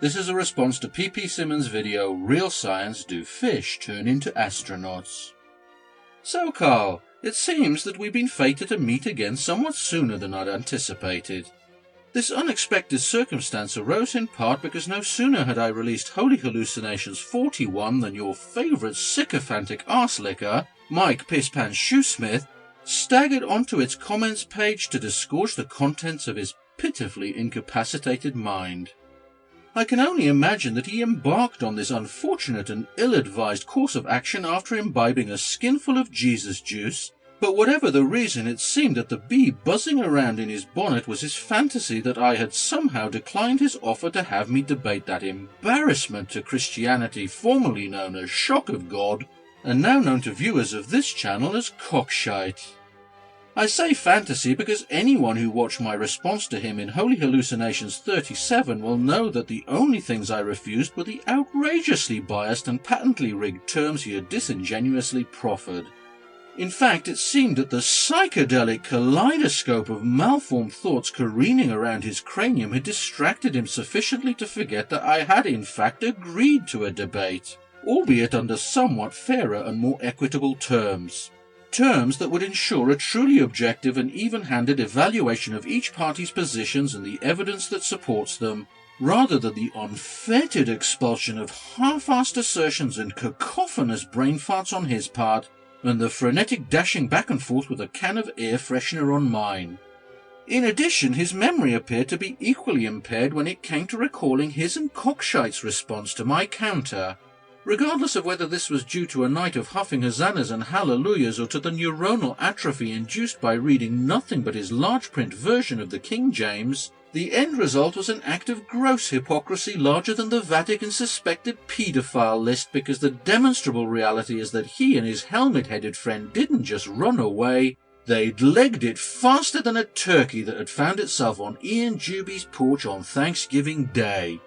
This is a response to PPSimmons' video, Real Science Do Fish Turn Into Astronauts? So Carl, it seems that we've been fated to meet again somewhat sooner than I'd anticipated. This unexpected circumstance arose in part because no sooner had I released Holy Hallucinations 41 than your favourite sycophantic arse-licker, Mike Pisspants Shoesmith, staggered onto its comments page to disgorge the contents of his pitifully incapacitated mind. I can only imagine that he embarked on this unfortunate and ill-advised course of action after imbibing a skinful of Jesus juice, but whatever the reason, it seemed that the bee buzzing around in his bonnet was his fantasy that I had somehow declined his offer to have me debate that embarrassment to Christianity formerly known as Shock of God, and now known to viewers of this channel as cockshite. I say fantasy because anyone who watched my response to him in Holy Hallucinations 37 will know that the only things I refused were the outrageously biased and patently rigged terms he had disingenuously proffered. In fact, it seemed that the psychedelic kaleidoscope of malformed thoughts careening around his cranium had distracted him sufficiently to forget that I had in fact agreed to a debate, albeit under somewhat fairer and more equitable terms. Terms that would ensure a truly objective and even-handed evaluation of each party's positions and the evidence that supports them, rather than the unfettered expulsion of half-assed assertions and cacophonous brain farts on his part, and the frenetic dashing back and forth with a can of air freshener on mine. In addition, his memory appeared to be equally impaired when it came to recalling his and Cockshite's response to my counter, regardless of whether this was due to a night of huffing hosannas and hallelujahs or to the neuronal atrophy induced by reading nothing but his large print version of the King James. The end result was an act of gross hypocrisy larger than the Vatican's suspected paedophile list, because the demonstrable reality is that he and his helmet-headed friend didn't just run away, they'd legged it faster than a turkey that had found itself on Ian Juby's porch on Thanksgiving Day.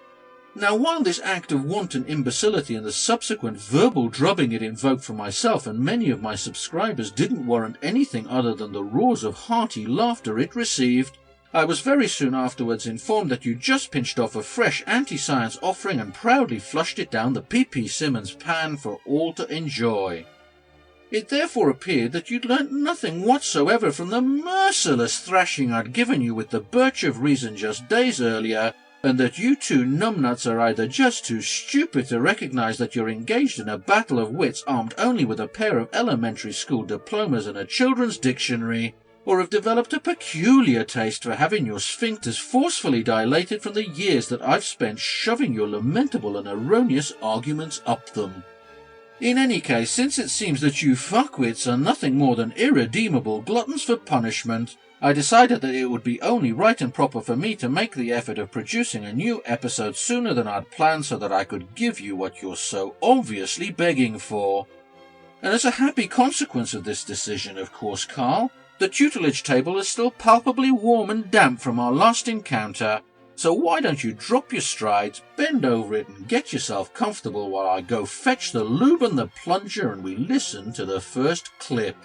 Now, while this act of wanton imbecility and the subsequent verbal drubbing it invoked from myself and many of my subscribers didn't warrant anything other than the roars of hearty laughter it received, I was very soon afterwards informed that you just pinched off a fresh anti-science offering and proudly flushed it down the PPSimmons pan for all to enjoy. It therefore appeared that you'd learnt nothing whatsoever from the merciless thrashing I'd given you with the Birch of Reason just days earlier, and that you two numbnuts are either just too stupid to recognize that you're engaged in a battle of wits armed only with a pair of elementary school diplomas and a children's dictionary, or have developed a peculiar taste for having your sphincters forcefully dilated from the years that I've spent shoving your lamentable and erroneous arguments up them. In any case, since it seems that you fuckwits are nothing more than irredeemable gluttons for punishment, I decided that it would be only right and proper for me to make the effort of producing a new episode sooner than I'd planned so that I could give you what you're so obviously begging for. And as a happy consequence of this decision, of course, Carl, the tutelage table is still palpably warm and damp from our last encounter, so why don't you drop your strides, bend over it and get yourself comfortable while I go fetch the lube and the plunger and we listen to the first clip.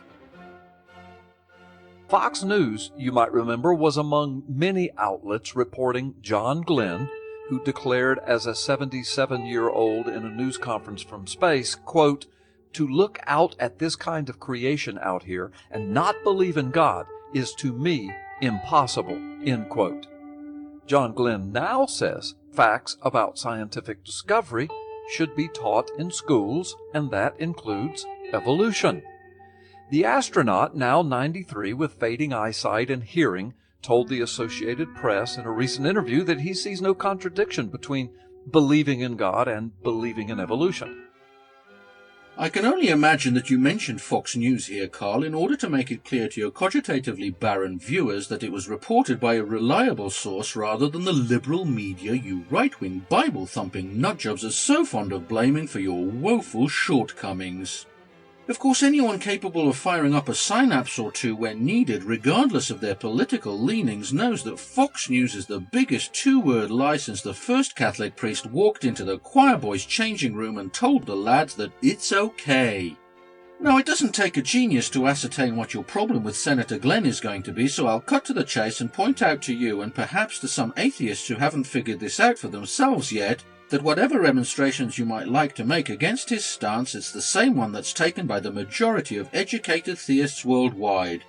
Fox News, you might remember, was among many outlets reporting John Glenn, who declared as a 77-year-old in a news conference from space, quote, "To look out at this kind of creation out here and not believe in God is to me impossible," end quote. John Glenn now says facts about scientific discovery should be taught in schools, and that includes evolution. The astronaut, now 93 with fading eyesight and hearing, told the Associated Press in a recent interview that he sees no contradiction between believing in God and believing in evolution. I can only imagine that you mentioned Fox News here, Carl, in order to make it clear to your cogitatively barren viewers that it was reported by a reliable source rather than the liberal media you right-wing Bible-thumping nutjobs are so fond of blaming for your woeful shortcomings. Of course, anyone capable of firing up a synapse or two when needed, regardless of their political leanings, knows that Fox News is the biggest two-word lie since the first Catholic priest walked into the choir boys' changing room and told the lads that it's okay. Now, it doesn't take a genius to ascertain what your problem with Senator Glenn is going to be, so I'll cut to the chase and point out to you, and perhaps to some atheists who haven't figured this out for themselves yet, that whatever remonstrations you might like to make against his stance, it's the same one that's taken by the majority of educated theists worldwide.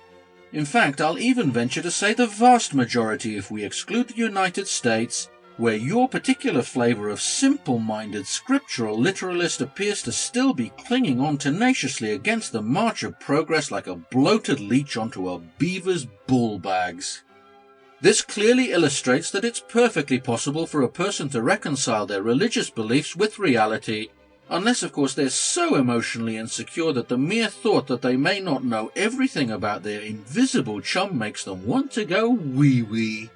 In fact, I'll even venture to say the vast majority if we exclude the United States, where your particular flavour of simple-minded scriptural literalist appears to still be clinging on tenaciously against the march of progress like a bloated leech onto a beaver's bull bags. This clearly illustrates that it's perfectly possible for a person to reconcile their religious beliefs with reality, unless of course they're so emotionally insecure that the mere thought that they may not know everything about their invisible chum makes them want to go wee-wee.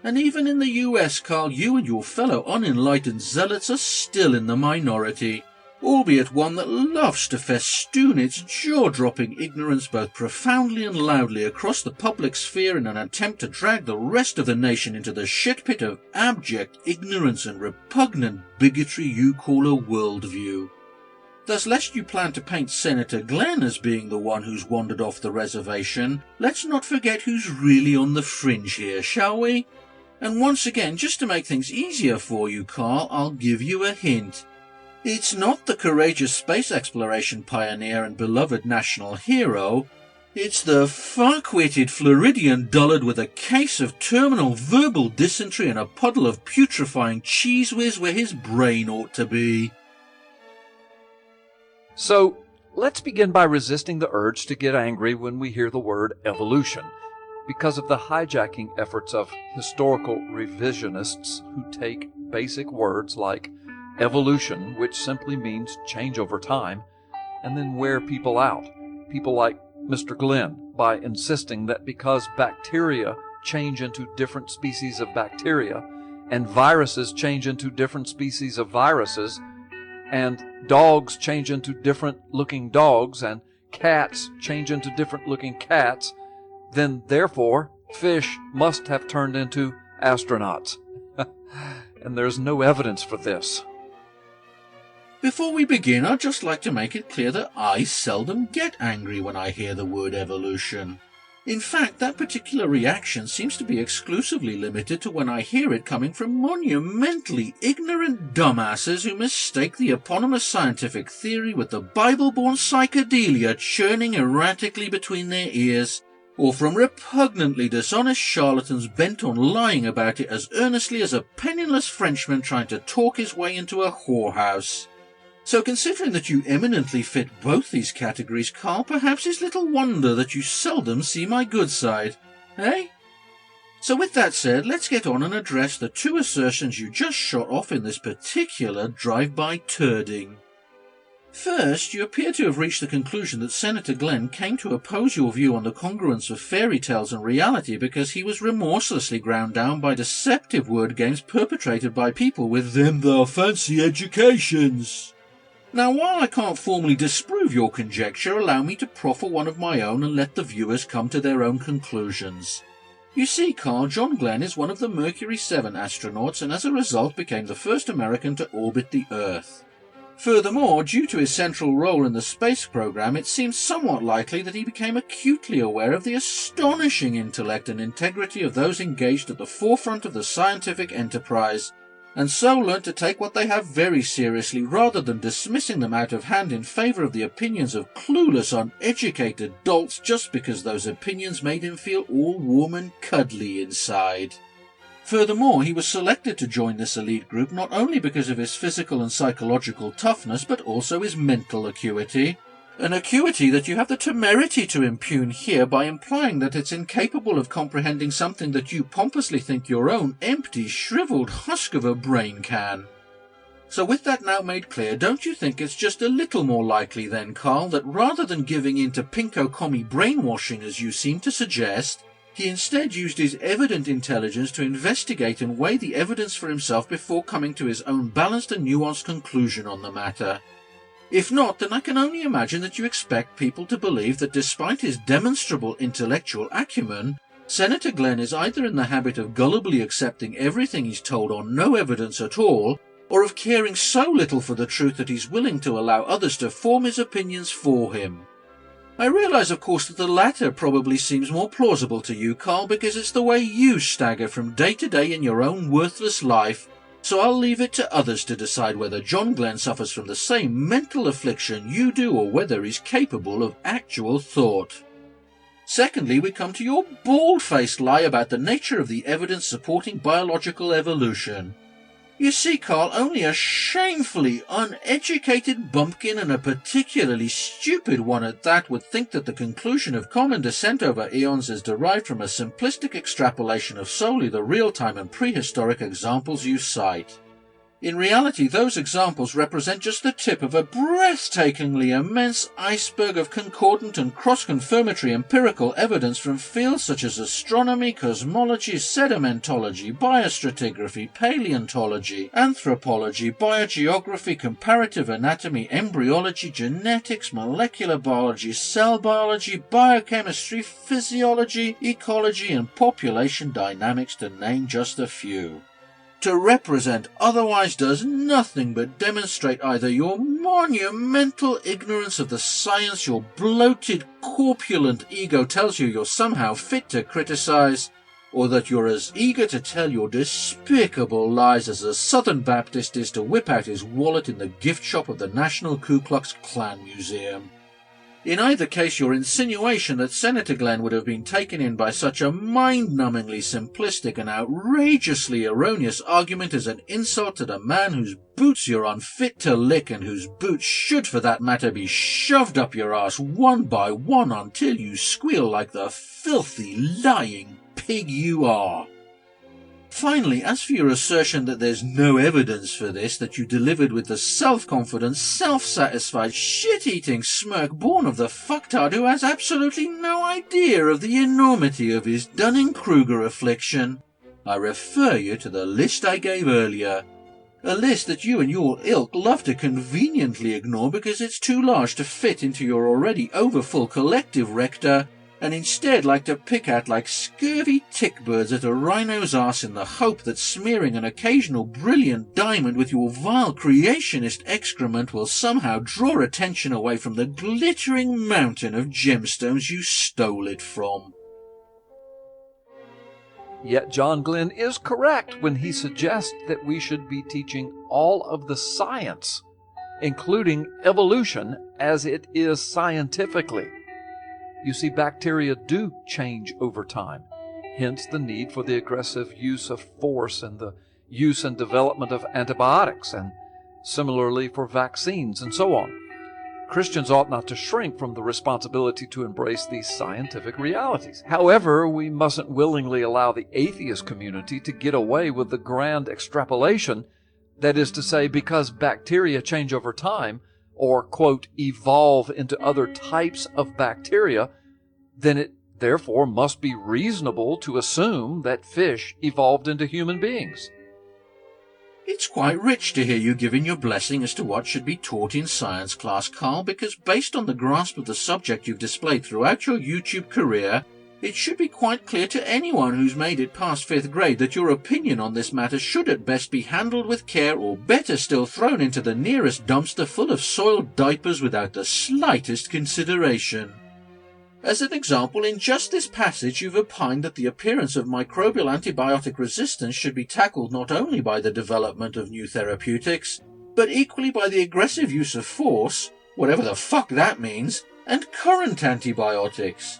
And even in the US, Carl, you and your fellow unenlightened zealots are still in the minority, albeit one that loves to festoon its jaw-dropping ignorance both profoundly and loudly across the public sphere in an attempt to drag the rest of the nation into the shit-pit of abject ignorance and repugnant bigotry you call a worldview. Thus, lest you plan to paint Senator Glenn as being the one who's wandered off the reservation, let's not forget who's really on the fringe here, shall we? And once again, just to make things easier for you, Carl, I'll give you a hint. It's not the courageous space exploration pioneer and beloved national hero. It's the fuck-witted Floridian dullard with a case of terminal verbal dysentery and a puddle of putrefying cheese whiz where his brain ought to be. So, let's begin by resisting the urge to get angry when we hear the word evolution, because of the hijacking efforts of historical revisionists who take basic words like evolution, which simply means change over time, and then wear people out. People like Mr. Glenn, by insisting that because bacteria change into different species of bacteria, and viruses change into different species of viruses, and dogs change into different-looking dogs, and cats change into different-looking cats, then therefore fish must have turned into astronauts. And there's no evidence for this. Before we begin, I'd just like to make it clear that I seldom get angry when I hear the word evolution. In fact, that particular reaction seems to be exclusively limited to when I hear it coming from monumentally ignorant dumbasses who mistake the eponymous scientific theory with the Bible-born psychedelia churning erratically between their ears, or from repugnantly dishonest charlatans bent on lying about it as earnestly as a penniless Frenchman trying to talk his way into a whorehouse. So considering that you eminently fit both these categories, Carl, perhaps it's little wonder that you seldom see my good side, eh? So with that said, let's get on and address the two assertions you just shot off in this particular drive-by turding. First, you appear to have reached the conclusion that Senator Glenn came to oppose your view on the congruence of fairy tales and reality because he was remorselessly ground down by deceptive word games perpetrated by people with them there fancy educations. Now, while I can't formally disprove your conjecture, allow me to proffer one of my own and let the viewers come to their own conclusions. You see, Carl, John Glenn is one of the Mercury 7 astronauts and as a result became the first American to orbit the Earth. Furthermore, due to his central role in the space program, it seems somewhat likely that he became acutely aware of the astonishing intellect and integrity of those engaged at the forefront of the scientific enterprise, and so learnt to take what they have very seriously rather than dismissing them out of hand in favour of the opinions of clueless, uneducated dolts just because those opinions made him feel all warm and cuddly inside. Furthermore, he was selected to join this elite group not only because of his physical and psychological toughness, but also his mental acuity. An acuity that you have the temerity to impugn here by implying that it's incapable of comprehending something that you pompously think your own empty, shriveled husk of a brain can. So with that now made clear, don't you think it's just a little more likely then, Carl, that rather than giving in to pinko-commie brainwashing as you seem to suggest, he instead used his evident intelligence to investigate and weigh the evidence for himself before coming to his own balanced and nuanced conclusion on the matter? If not, then I can only imagine that you expect people to believe that despite his demonstrable intellectual acumen, Senator Glenn is either in the habit of gullibly accepting everything he's told on no evidence at all, or of caring so little for the truth that he's willing to allow others to form his opinions for him. I realize, of course, that the latter probably seems more plausible to you, Carl, because it's the way you stagger from day to day in your own worthless life, so I'll leave it to others to decide whether John Glenn suffers from the same mental affliction you do or whether he's capable of actual thought. Secondly, we come to your bald-faced lie about the nature of the evidence supporting biological evolution. You see, Carl, only a shamefully uneducated bumpkin, and a particularly stupid one at that, would think that the conclusion of common descent over eons is derived from a simplistic extrapolation of solely the real-time and prehistoric examples you cite. In reality, those examples represent just the tip of a breathtakingly immense iceberg of concordant and cross-confirmatory empirical evidence from fields such as astronomy, cosmology, sedimentology, biostratigraphy, paleontology, anthropology, biogeography, comparative anatomy, embryology, genetics, molecular biology, cell biology, biochemistry, physiology, ecology, and population dynamics, to name just a few. To represent otherwise does nothing but demonstrate either your monumental ignorance of the science your bloated, corpulent ego tells you you're somehow fit to criticize, or that you're as eager to tell your despicable lies as a Southern Baptist is to whip out his wallet in the gift shop of the National Ku Klux Klan Museum. In either case, your insinuation that Senator Glenn would have been taken in by such a mind-numbingly simplistic and outrageously erroneous argument is an insult to the man whose boots you're unfit to lick, and whose boots should, for that matter, be shoved up your ass one by one until you squeal like the filthy, lying pig you are. Finally, as for your assertion that there's no evidence for this, that you delivered with the self-confident, self-satisfied, shit-eating smirk born of the fucktard who has absolutely no idea of the enormity of his Dunning-Kruger affliction, I refer you to the list I gave earlier. A list that you and your ilk love to conveniently ignore because it's too large to fit into your already overfull collective rector, and instead like to pick at like scurvy tick-birds at a rhino's arse in the hope that smearing an occasional brilliant diamond with your vile creationist excrement will somehow draw attention away from the glittering mountain of gemstones you stole it from. Yet John Glenn is correct when he suggests that we should be teaching all of the science, including evolution as it is scientifically. You see, bacteria do change over time, hence the need for the aggressive use of force and the use and development of antibiotics, and similarly for vaccines and so on. Christians ought not to shrink from the responsibility to embrace these scientific realities. However, we mustn't willingly allow the atheist community to get away with the grand extrapolation, that is to say, because bacteria change over time, or, quote, evolve into other types of bacteria, then it therefore must be reasonable to assume that fish evolved into human beings. It's quite rich to hear you giving your blessing as to what should be taught in science class, Carl, because based on the grasp of the subject you've displayed throughout your YouTube career, it should be quite clear to anyone who's made it past 5th grade that your opinion on this matter should at best be handled with care, or better still thrown into the nearest dumpster full of soiled diapers without the slightest consideration. As an example, in just this passage you've opined that the appearance of microbial antibiotic resistance should be tackled not only by the development of new therapeutics, but equally by the aggressive use of force, whatever the fuck that means, and current antibiotics.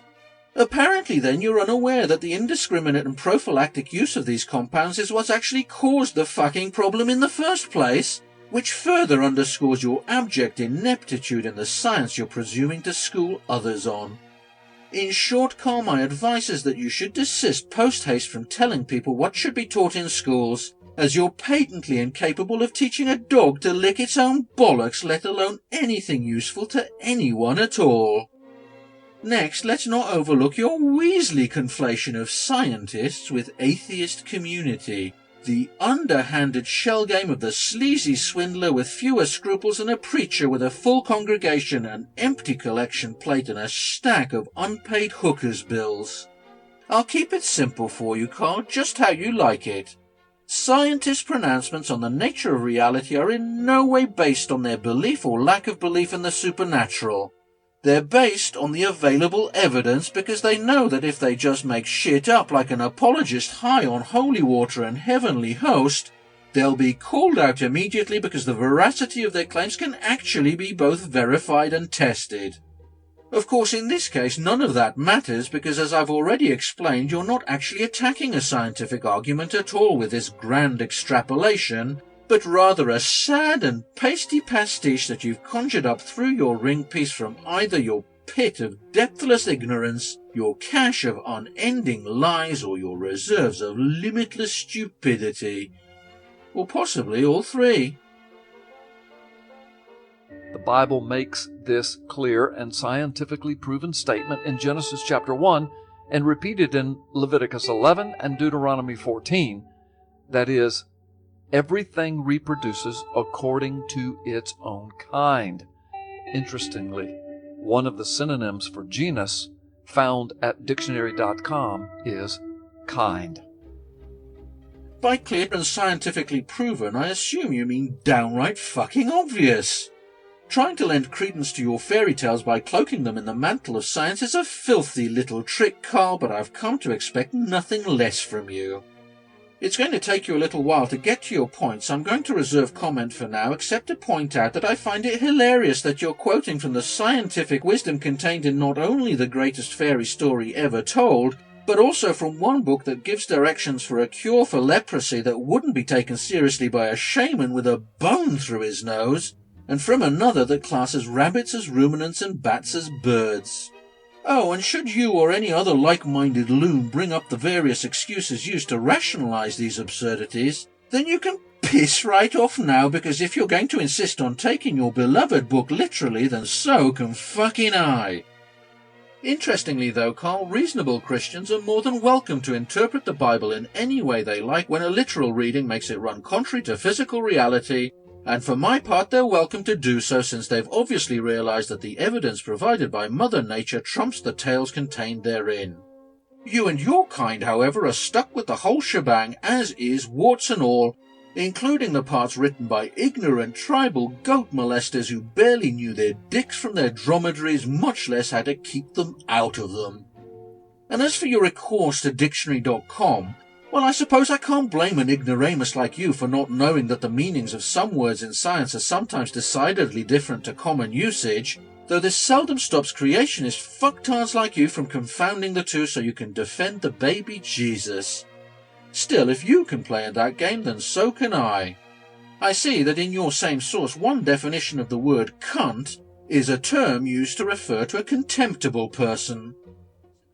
Apparently, then, you're unaware that the indiscriminate and prophylactic use of these compounds is what's actually caused the fucking problem in the first place, which further underscores your abject ineptitude in the science you're presuming to school others on. In short, Carl, my advice is that you should desist post-haste from telling people what should be taught in schools, as you're patently incapable of teaching a dog to lick its own bollocks, let alone anything useful to anyone at all. Next, let's not overlook your Weasley conflation of scientists with atheist community, the underhanded shell game of the sleazy swindler with fewer scruples than a preacher with a full congregation, an empty collection plate, and a stack of unpaid hookers' bills. I'll keep it simple for you, Carl, just how you like it. Scientists' pronouncements on the nature of reality are in no way based on their belief or lack of belief in the supernatural. They're based on the available evidence because they know that if they just make shit up like an apologist high on holy water and heavenly host, they'll be called out immediately because the veracity of their claims can actually be both verified and tested. Of course, in this case, none of that matters because, as I've already explained, you're not actually attacking a scientific argument at all with this grand extrapolation, but rather a sad and pasty pastiche that you've conjured up through your ring piece from either your pit of depthless ignorance, your cache of unending lies, or your reserves of limitless stupidity. Or possibly all three. The Bible makes this clear and scientifically proven statement in Genesis chapter 1 and repeated in Leviticus 11 and Deuteronomy 14. That is, everything reproduces according to its own kind. Interestingly, one of the synonyms for genus found at dictionary.com is kind. By clear and scientifically proven, I assume you mean downright fucking obvious. Trying to lend credence to your fairy tales by cloaking them in the mantle of science is a filthy little trick, Carl, but I've come to expect nothing less from you. It's going to take you a little while to get to your point, so I'm going to reserve comment for now, except to point out that I find it hilarious that you're quoting from the scientific wisdom contained in not only the greatest fairy story ever told, but also from one book that gives directions for a cure for leprosy that wouldn't be taken seriously by a shaman with a bone through his nose, and from another that classes rabbits as ruminants and bats as birds. Oh, and should you or any other like-minded loon bring up the various excuses used to rationalize these absurdities, then you can piss right off now, because if you're going to insist on taking your beloved book literally, then so can fucking I. Interestingly though, Carl, reasonable Christians are more than welcome to interpret the Bible in any way they like when a literal reading makes it run contrary to physical reality, and for my part they're welcome to do so since they've obviously realized that the evidence provided by Mother Nature trumps the tales contained therein. You and your kind, however, are stuck with the whole shebang as is, warts and all, including the parts written by ignorant tribal goat molesters who barely knew their dicks from their dromedaries, much less how to keep them out of them. And as for your recourse to dictionary.com, well, I suppose I can't blame an ignoramus like you for not knowing that the meanings of some words in science are sometimes decidedly different to common usage, though this seldom stops creationist fucktards like you from confounding the two so you can defend the baby Jesus. Still, if you can play at that game, then so can I. I see that in your same source one definition of the word cunt is a term used to refer to a contemptible person.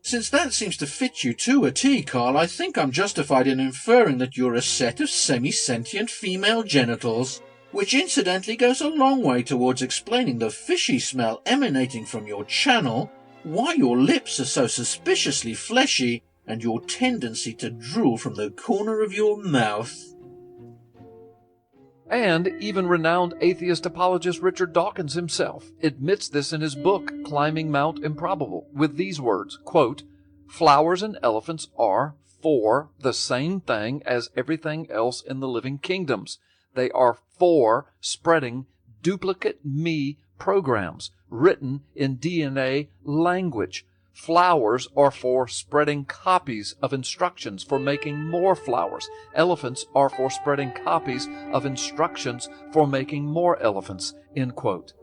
Since that seems to fit you to a T, Carl, I think I'm justified in inferring that you're a set of semi-sentient female genitals, which incidentally goes a long way towards explaining the fishy smell emanating from your channel, why your lips are so suspiciously fleshy, and your tendency to drool from the corner of your mouth. And even renowned atheist apologist Richard Dawkins himself admits this in his book, Climbing Mount Improbable, with these words, quote, "Flowers and elephants are, for, the same thing as everything else in the living kingdoms. They are for spreading duplicate me programs written in DNA language. Flowers are for spreading copies of instructions for making more flowers. Elephants are for spreading copies of instructions for making more elephants." End quote.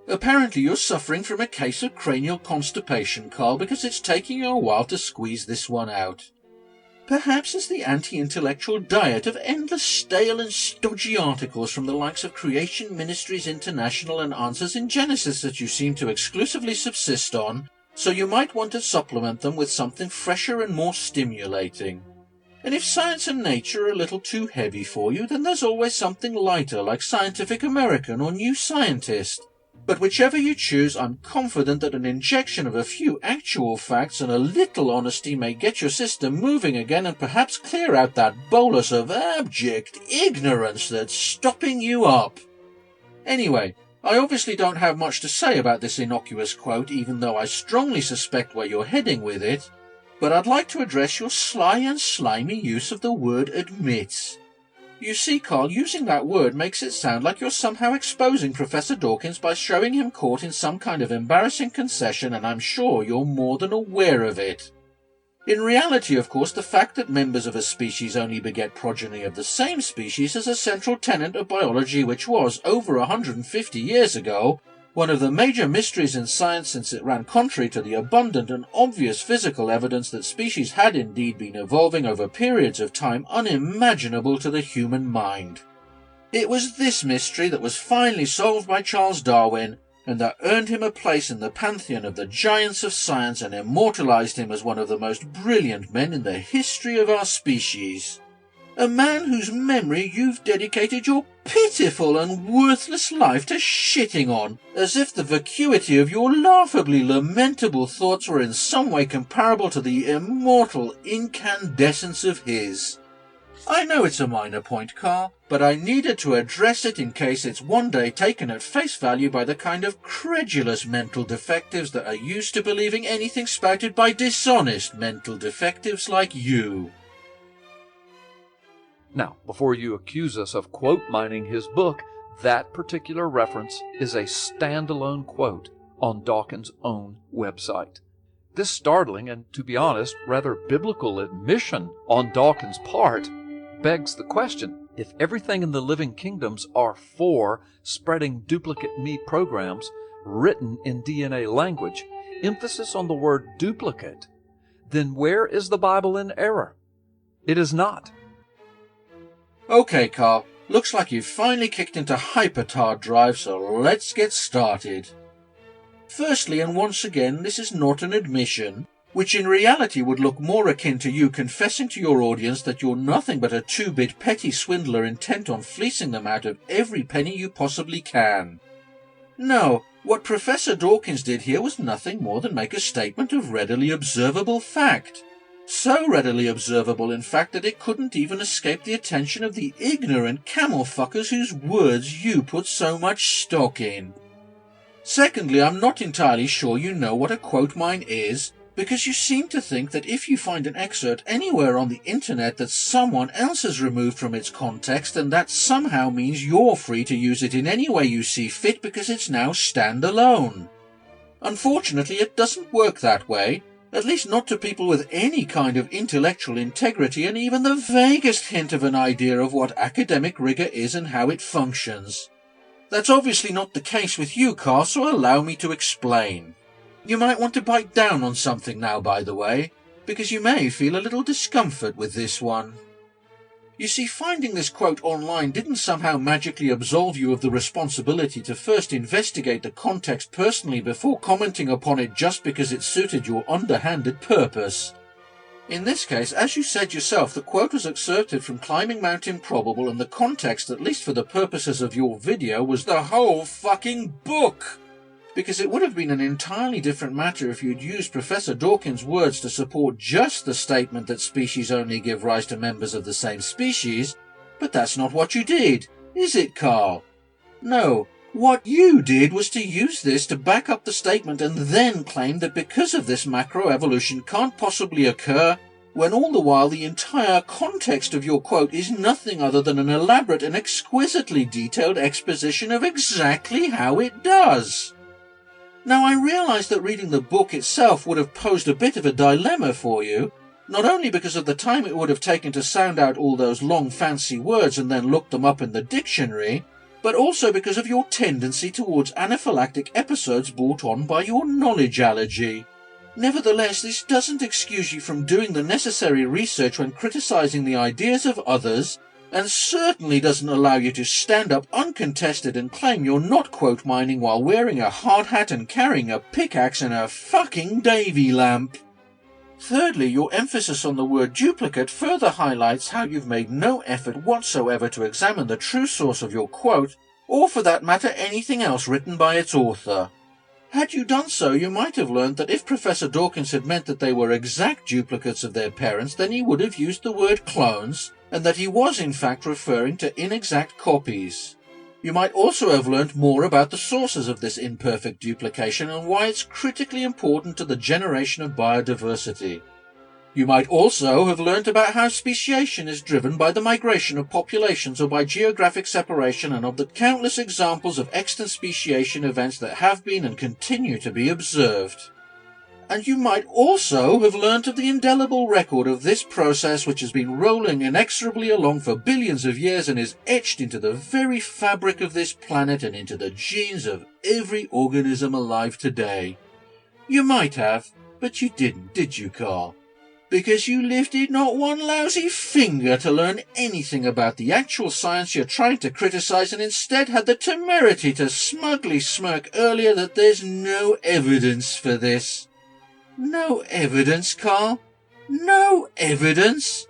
Apparently you're suffering from a case of cranial constipation, Carl, because it's taking you a while to squeeze this one out. Perhaps it's the anti-intellectual diet of endless stale and stodgy articles from the likes of Creation Ministries International and Answers in Genesis that you seem to exclusively subsist on, so you might want to supplement them with something fresher and more stimulating. And if science and nature are a little too heavy for you, then there's always something lighter like Scientific American or New Scientist. But whichever you choose, I'm confident that an injection of a few actual facts and a little honesty may get your system moving again and perhaps clear out that bolus of abject ignorance that's stopping you up. Anyway, I obviously don't have much to say about this innocuous quote, even though I strongly suspect where you're heading with it. but I'd like to address your sly and slimy use of the word admits. You see, Carl, using that word makes it sound like you're somehow exposing Professor Dawkins by showing him caught in some kind of embarrassing concession, and I'm sure you're more than aware of it. In reality, of course, the fact that members of a species only beget progeny of the same species is a central tenet of biology which was, over 150 years ago, one of the major mysteries in science, since it ran contrary to the abundant and obvious physical evidence that species had indeed been evolving over periods of time unimaginable to the human mind. It was this mystery that was finally solved by Charles Darwin, and that earned him a place in the pantheon of the giants of science and immortalized him as one of the most brilliant men in the history of our species. A man whose memory you've dedicated your pitiful and worthless life to shitting on, as if the vacuity of your laughably lamentable thoughts were in some way comparable to the immortal incandescence of his. I know it's a minor point, Carl, but I needed to address it in case it's one day taken at face value by the kind of credulous mental defectives that are used to believing anything spouted by dishonest mental defectives like you. Now, before you accuse us of quote mining his book, that particular reference is a standalone quote on Dawkins' own website. This startling and, to be honest, rather biblical admission on Dawkins' part begs the question, if everything in the living kingdoms are for spreading duplicate me programs written in DNA language, emphasis on the word duplicate, then where is the Bible in error? It is not. Okay, Carl, looks like you've finally kicked into hypertard drive, so let's get started. Firstly, and once again, this is not an admission, which in reality would look more akin to you confessing to your audience that you're nothing but a two-bit petty swindler intent on fleecing them out of every penny you possibly can. No, what Professor Dawkins did here was nothing more than make a statement of readily observable fact. So readily observable, in fact, that it couldn't even escape the attention of the ignorant camel-fuckers whose words you put so much stock in. Secondly, I'm not entirely sure you know what a quote mine is, because you seem to think that if you find an excerpt anywhere on the internet that someone else has removed from its context, then that somehow means you're free to use it in any way you see fit because it's now standalone. Unfortunately, it doesn't work that way. At least not to people with any kind of intellectual integrity and even the vaguest hint of an idea of what academic rigor is and how it functions. That's obviously not the case with you, Carl, so allow me to explain. You might want to bite down on something now, by the way, because you may feel a little discomfort with this one. You see, finding this quote online didn't somehow magically absolve you of the responsibility to first investigate the context personally before commenting upon it just because it suited your underhanded purpose. In this case, as you said yourself, the quote was excerpted from Climbing Mount Improbable, and the context, at least for the purposes of your video, was the whole fucking book! Because it would have been an entirely different matter if you'd used Professor Dawkins' words to support just the statement that species only give rise to members of the same species, but that's not what you did, is it, Carl? No, what you did was to use this to back up the statement and then claim that because of this macroevolution can't possibly occur, when all the while the entire context of your quote is nothing other than an elaborate and exquisitely detailed exposition of exactly how it does. Now, I realise that reading the book itself would have posed a bit of a dilemma for you, not only because of the time it would have taken to sound out all those long fancy words and then look them up in the dictionary, but also because of your tendency towards anaphylactic episodes brought on by your knowledge allergy. Nevertheless, this doesn't excuse you from doing the necessary research when criticising the ideas of others, and certainly doesn't allow you to stand up uncontested and claim you're not quote mining while wearing a hard hat and carrying a pickaxe and a fucking Davy lamp. Thirdly, your emphasis on the word duplicate further highlights how you've made no effort whatsoever to examine the true source of your quote, or for that matter anything else written by its author. Had you done so, you might have learned that if Professor Dawkins had meant that they were exact duplicates of their parents, then he would have used the word clones, and that he was in fact referring to inexact copies. You might also have learnt more about the sources of this imperfect duplication and why it's critically important to the generation of biodiversity. You might also have learnt about how speciation is driven by the migration of populations or by geographic separation, and of the countless examples of extant speciation events that have been and continue to be observed. And you might also have learnt of the indelible record of this process, which has been rolling inexorably along for billions of years and is etched into the very fabric of this planet and into the genes of every organism alive today. You might have, but you didn't, did you, Carl? Because you lifted not one lousy finger to learn anything about the actual science you're trying to criticize, and instead had the temerity to smugly smirk earlier that there's no evidence for this. No evidence, Carl? No evidence?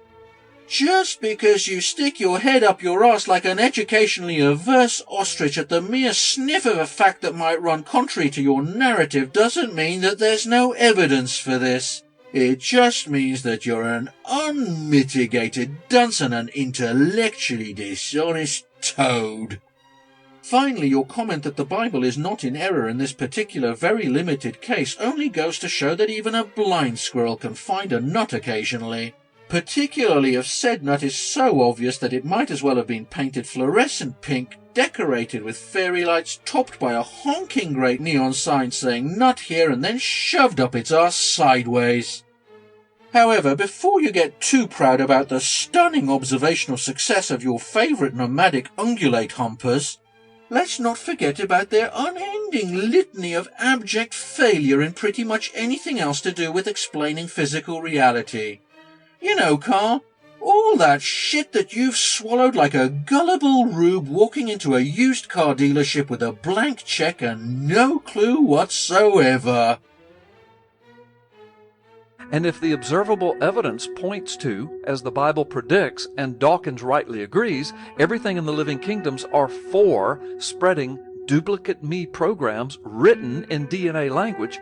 Just because you stick your head up your arse like an educationally averse ostrich at the mere sniff of a fact that might run contrary to your narrative doesn't mean that there's no evidence for this. It just means that you're an unmitigated dunce and an intellectually dishonest toad. Finally, your comment that the Bible is not in error in this particular very limited case only goes to show that even a blind squirrel can find a nut occasionally, particularly if said nut is so obvious that it might as well have been painted fluorescent pink, decorated with fairy lights, topped by a honking great neon sign saying nut here, and then shoved up its arse sideways. However, before you get too proud about the stunning observational success of your favourite nomadic ungulate humpers, let's not forget about their unending litany of abject failure in pretty much anything else to do with explaining physical reality. You know, Carl, all that shit that you've swallowed like a gullible rube walking into a used car dealership with a blank check and no clue whatsoever. And if the observable evidence points to, as the Bible predicts, and Dawkins rightly agrees, everything in the living kingdoms are for spreading duplicate me programs written in DNA language,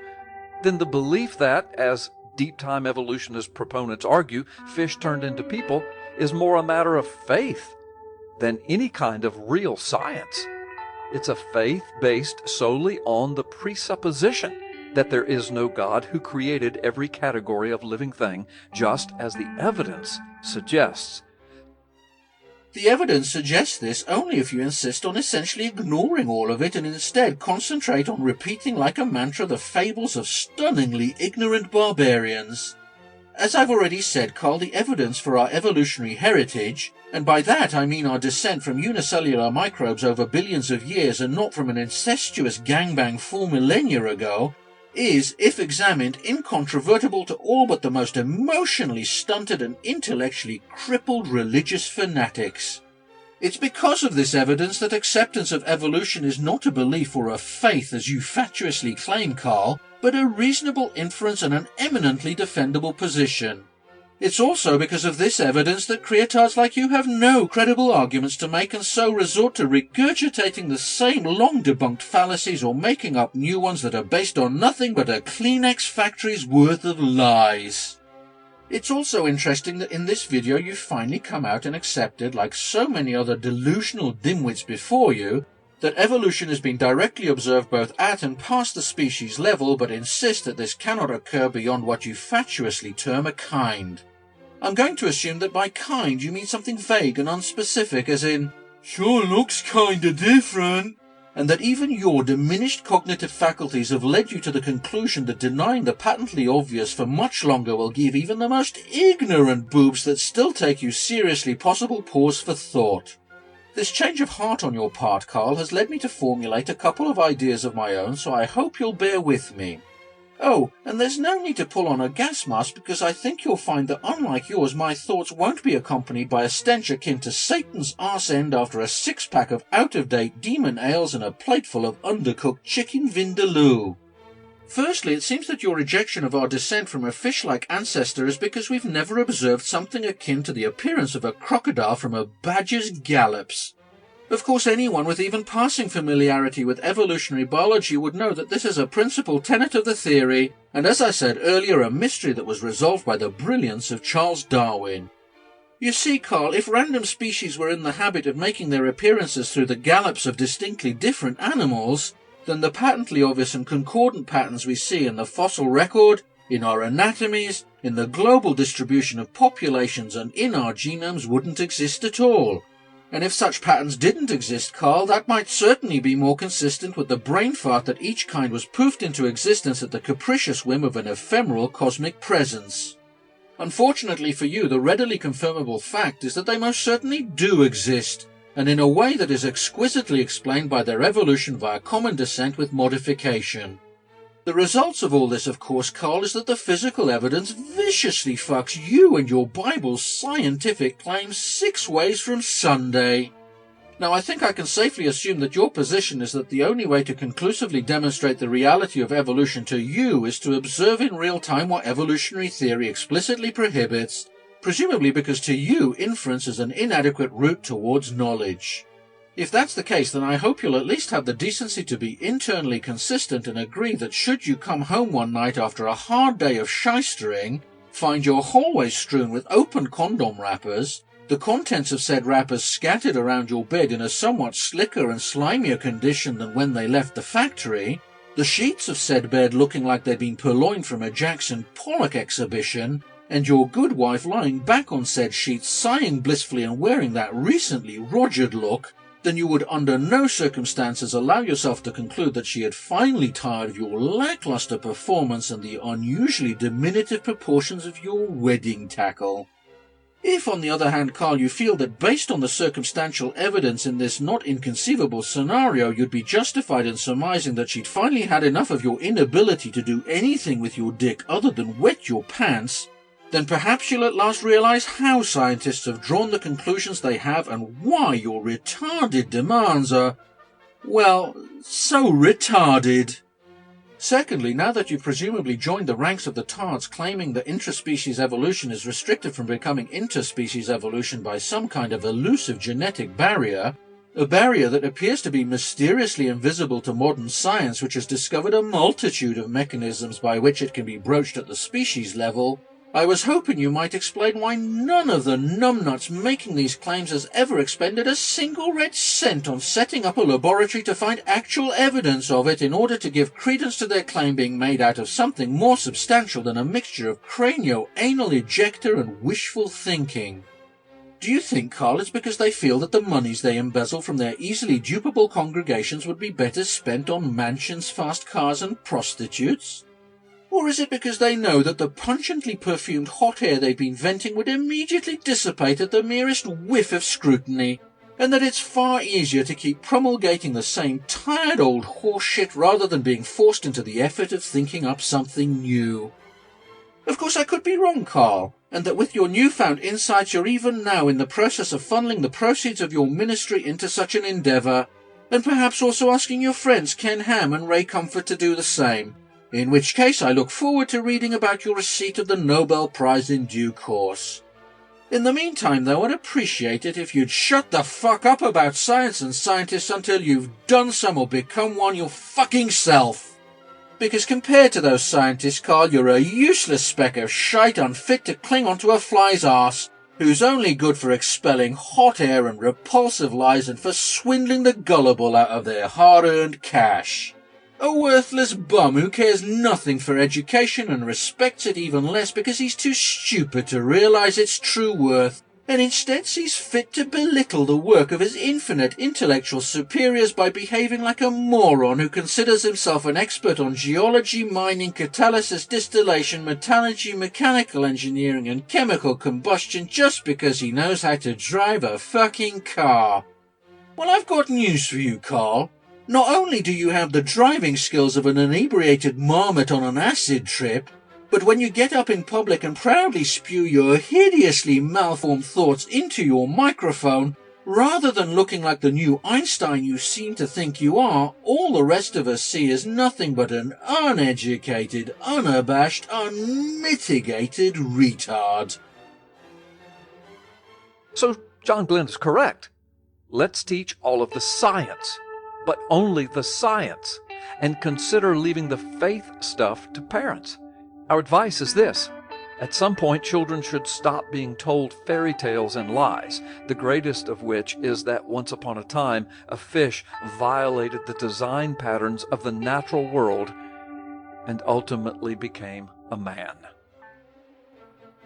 then the belief that, as deep-time evolutionist proponents argue, fish turned into people is more a matter of faith than any kind of real science. It's a faith based solely on the presupposition that there is no God who created every category of living thing, just as the evidence suggests. The evidence suggests this only if you insist on essentially ignoring all of it and instead concentrate on repeating like a mantra the fables of stunningly ignorant barbarians. As I've already said, Carl, the evidence for our evolutionary heritage, and by that I mean our descent from unicellular microbes over billions of years and not from an incestuous gangbang 4 millennia ago, is, if examined, incontrovertible to all but the most emotionally stunted and intellectually crippled religious fanatics. It's because of this evidence that acceptance of evolution is not a belief or a faith, as you fatuously claim, Carl, but a reasonable inference and an eminently defendable position. It's also because of this evidence that creatards like you have no credible arguments to make and so resort to regurgitating the same long-debunked fallacies or making up new ones that are based on nothing but a Kleenex factory's worth of lies. It's also interesting that in this video you've finally come out and accepted, like so many other delusional dimwits before you, that evolution has been directly observed both at and past the species level, but insist that this cannot occur beyond what you fatuously term a kind. I'm going to assume that by kind you mean something vague and unspecific, as in, sure looks kinda different, and that even your diminished cognitive faculties have led you to the conclusion that denying the patently obvious for much longer will give even the most ignorant boobs that still take you seriously possible pause for thought. This change of heart on your part, Carl, has led me to formulate a couple of ideas of my own, so I hope you'll bear with me. Oh, and there's no need to pull on a gas mask, because I think you'll find that unlike yours, my thoughts won't be accompanied by a stench akin to Satan's arse end after a six-pack of out-of-date demon ales and a plateful of undercooked chicken vindaloo. Firstly, it seems that your rejection of our descent from a fish-like ancestor is because we've never observed something akin to the appearance of a crocodile from a badger's gallops. Of course, anyone with even passing familiarity with evolutionary biology would know that this is a principal tenet of the theory, and as I said earlier, a mystery that was resolved by the brilliance of Charles Darwin. You see, Carl, if random species were in the habit of making their appearances through the gallops of distinctly different animals, then the patently obvious and concordant patterns we see in the fossil record, in our anatomies, in the global distribution of populations, and in our genomes wouldn't exist at all. And if such patterns didn't exist, Carl, that might certainly be more consistent with the brain fart that each kind was poofed into existence at the capricious whim of an ephemeral cosmic presence. Unfortunately for you, the readily confirmable fact is that they most certainly do exist, and in a way that is exquisitely explained by their evolution via common descent with modification. The results of all this, of course, Carl, is that the physical evidence viciously fucks you and your Bible's scientific claims 6 ways from Sunday. Now, I think I can safely assume that your position is that the only way to conclusively demonstrate the reality of evolution to you is to observe in real time what evolutionary theory explicitly prohibits, presumably because to you inference is an inadequate route towards knowledge. If that's the case, then I hope you'll at least have the decency to be internally consistent and agree that should you come home one night after a hard day of shystering, find your hallway strewn with open condom wrappers, the contents of said wrappers scattered around your bed in a somewhat slicker and slimier condition than when they left the factory, the sheets of said bed looking like they'd been purloined from a Jackson Pollock exhibition, and your good wife lying back on said sheets sighing blissfully and wearing that recently Rogered look, then you would under no circumstances allow yourself to conclude that she had finally tired of your lackluster performance and the unusually diminutive proportions of your wedding tackle. If, on the other hand, Carl, you feel that based on the circumstantial evidence in this not inconceivable scenario, you'd be justified in surmising that she'd finally had enough of your inability to do anything with your dick other than wet your pants, then perhaps you'll at last realize how scientists have drawn the conclusions they have and why your retarded demands are, well, so retarded. Secondly, now that you've presumably joined the ranks of the tards claiming that intraspecies evolution is restricted from becoming interspecies evolution by some kind of elusive genetic barrier, a barrier that appears to be mysteriously invisible to modern science, which has discovered a multitude of mechanisms by which it can be broached at the species level, I was hoping you might explain why none of the numbnuts making these claims has ever expended a single red cent on setting up a laboratory to find actual evidence of it in order to give credence to their claim being made out of something more substantial than a mixture of cranio-anal ejector and wishful thinking. Do you think, Carl, it's because they feel that the monies they embezzle from their easily dupable congregations would be better spent on mansions, fast cars, and prostitutes? Or is it because they know that the pungently perfumed hot air they've been venting would immediately dissipate at the merest whiff of scrutiny, and that it's far easier to keep promulgating the same tired old horseshit rather than being forced into the effort of thinking up something new? Of course, I could be wrong, Carl, and that with your newfound insights you're even now in the process of funneling the proceeds of your ministry into such an endeavour, and perhaps also asking your friends Ken Ham and Ray Comfort to do the same. In which case I look forward to reading about your receipt of the Nobel Prize in due course. In the meantime, though, I'd appreciate it if you'd shut the fuck up about science and scientists until you've done some or become one your fucking self. Because compared to those scientists, Carl, you're a useless speck of shite unfit to cling onto a fly's arse, who's only good for expelling hot air and repulsive lies and for swindling the gullible out of their hard-earned cash. A worthless bum who cares nothing for education and respects it even less because he's too stupid to realize its true worth, and instead sees fit to belittle the work of his infinite intellectual superiors by behaving like a moron who considers himself an expert on geology, mining, catalysis, distillation, metallurgy, mechanical engineering, and chemical combustion just because he knows how to drive a fucking car. Well, I've got news for you, Carl. Not only do you have the driving skills of an inebriated marmot on an acid trip, but when you get up in public and proudly spew your hideously malformed thoughts into your microphone, rather than looking like the new Einstein you seem to think you are, all the rest of us see is nothing but an uneducated, unabashed, unmitigated retard. So John Glenn is correct. Let's teach all of the science, but only the science, and consider leaving the faith stuff to parents. Our advice is this. At some point, children should stop being told fairy tales and lies, the greatest of which is that once upon a time, a fish violated the design patterns of the natural world and ultimately became a man.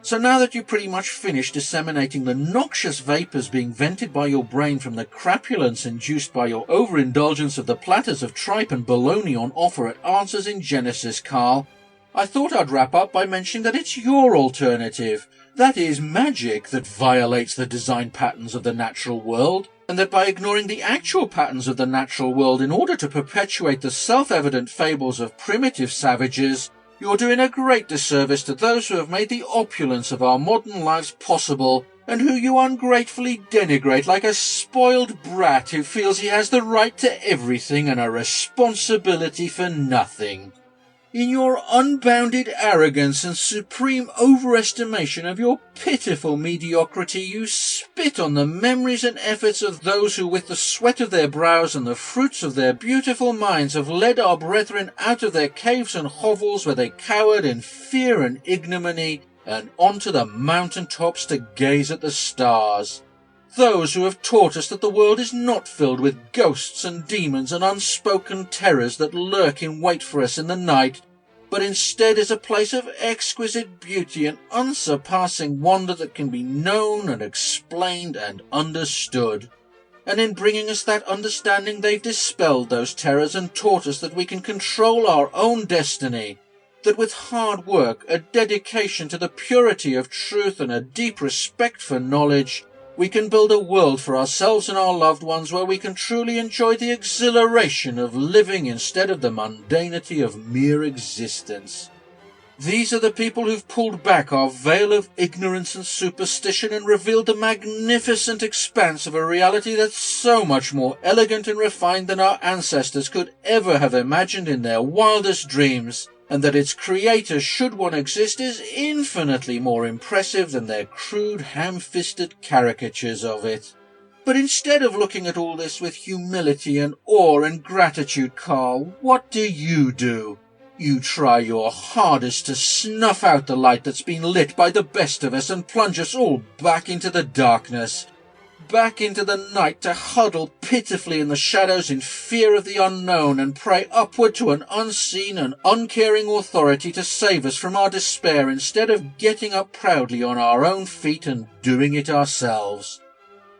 So now that you've pretty much finished disseminating the noxious vapours being vented by your brain from the crapulence induced by your overindulgence of the platters of tripe and bologna on offer at Answers in Genesis, Carl, I thought I'd wrap up by mentioning that it's your alternative. That is magic that violates the design patterns of the natural world, and that by ignoring the actual patterns of the natural world in order to perpetuate the self-evident fables of primitive savages, you're doing a great disservice to those who have made the opulence of our modern lives possible, and who you ungratefully denigrate like a spoiled brat who feels he has the right to everything and a responsibility for nothing. In your unbounded arrogance and supreme overestimation of your pitiful mediocrity, you spit on the memories and efforts of those who with the sweat of their brows and the fruits of their beautiful minds have led our brethren out of their caves and hovels where they cowered in fear and ignominy, and onto the mountain tops to gaze at the stars. Those who have taught us that the world is not filled with ghosts and demons and unspoken terrors that lurk in wait for us in the night, but instead is a place of exquisite beauty and unsurpassing wonder that can be known and explained and understood. And in bringing us that understanding, they've dispelled those terrors and taught us that we can control our own destiny, that with hard work, a dedication to the purity of truth and a deep respect for knowledge, we can build a world for ourselves and our loved ones where we can truly enjoy the exhilaration of living instead of the mundanity of mere existence. These are the people who've pulled back our veil of ignorance and superstition and revealed the magnificent expanse of a reality that's so much more elegant and refined than our ancestors could ever have imagined in their wildest dreams, and that its creator, should one exist, is infinitely more impressive than their crude, ham-fisted caricatures of it. But instead of looking at all this with humility and awe and gratitude, Carl, what do? You try your hardest to snuff out the light that's been lit by the best of us and plunge us all back into the darkness, back into the night to huddle pitifully in the shadows in fear of the unknown and pray upward to an unseen and uncaring authority to save us from our despair instead of getting up proudly on our own feet and doing it ourselves.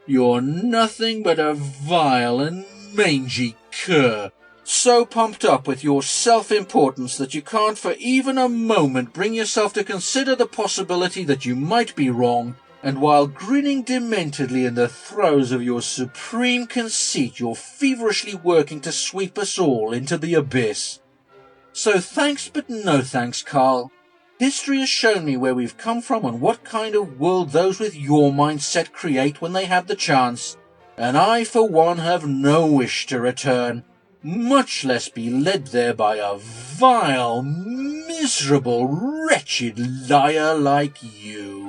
You're nothing but a vile and mangy cur, so pumped up with your self-importance that you can't for even a moment bring yourself to consider the possibility that you might be wrong, and while grinning dementedly in the throes of your supreme conceit, you're feverishly working to sweep us all into the abyss. So thanks but no thanks, Carl. History has shown me where we've come from and what kind of world those with your mindset create when they have the chance, and I for one have no wish to return, much less be led there by a vile, miserable, wretched liar like you.